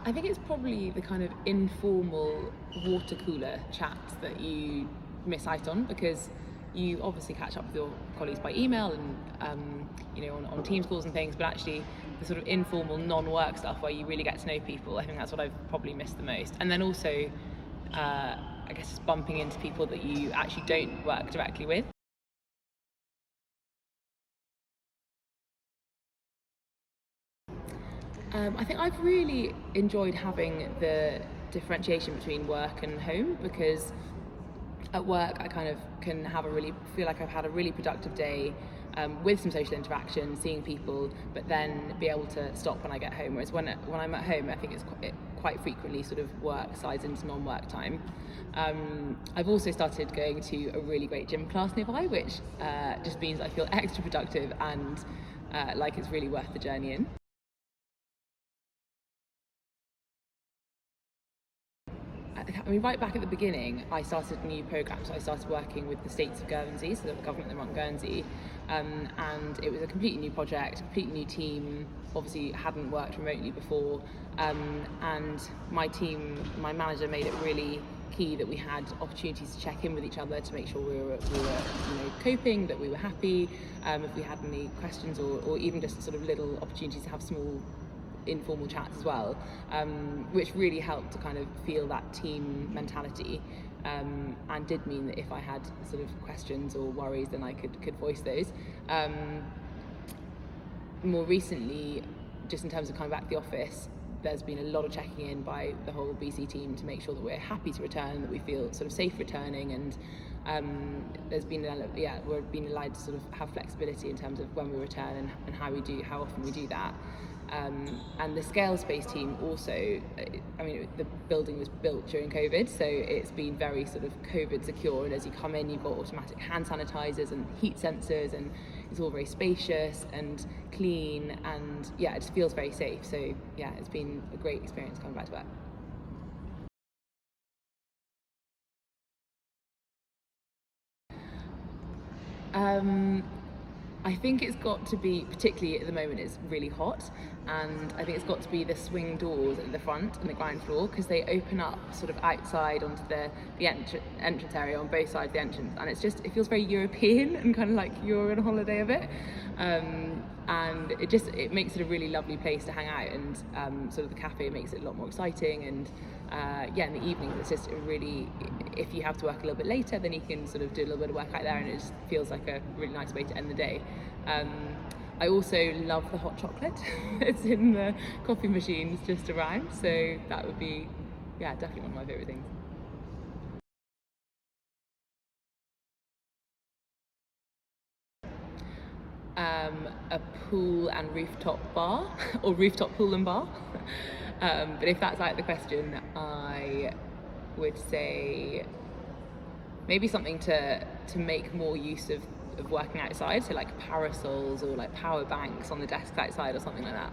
I think it's probably the kind of informal water cooler chats that you miss out on, because you obviously catch up with your colleagues by email and on Teams calls and things, but actually the sort of informal non-work stuff where you really get to know people, I think that's what I've probably missed the most. And then also I guess just bumping into people that you actually don't work directly with. I think I've really enjoyed having the differentiation between work and home, because at work I kind of can feel like I've had a really productive day with some social interaction, seeing people, but then be able to stop when I get home. Whereas when I'm at home, I think it quite frequently sort of work slides into non-work time. I've also started going to a really great gym class nearby, which just means I feel extra productive and like it's really worth the journey in. I mean, right back at the beginning, I started a new programme. So I started working with the States of Guernsey, so the government that run Guernsey, and it was a completely new project, completely new team. Obviously, hadn't worked remotely before, and my manager made it really key that we had opportunities to check in with each other to make sure we were coping, that we were happy, if we had any questions, or even just sort of little opportunities to have small informal chats as well, which really helped to kind of feel that team mentality, and did mean that if I had sort of questions or worries, then I could voice those. More recently, just in terms of coming back to the office, there's been a lot of checking in by the whole BC team to make sure that we're happy to return, that we feel sort of safe returning, and there's been we're being allowed to sort of have flexibility in terms of when we return and how often we do that. And the Scale Space team also, I mean, the building was built during COVID, so it's been very sort of COVID secure, and as you come in, you've got automatic hand sanitizers and heat sensors, and it's all very spacious and clean, and it just feels very safe. So it's been a great experience coming back to work. I think it's got to be, particularly at the moment, it's really hot, and I think it's got to be the swing doors at the front and the ground floor, because they open up sort of outside onto the entrance area on both sides of the entrance, and it feels very European and kind of like you're on a holiday a bit, and it makes it a really lovely place to hang out, and sort of the cafe makes it a lot more exciting, and in the evenings it's just if you have to work a little bit later, then you can sort of do a little bit of work out there, and it just feels like a really nice way to end the day. I also love the hot chocolate. It's in the coffee machines just around, so that would be definitely one of my favourite things. A pool and rooftop bar, or rooftop pool and bar. But if that's out of the question, I would say maybe something to make more use of working outside, so like parasols or like power banks on the desks outside or something like that.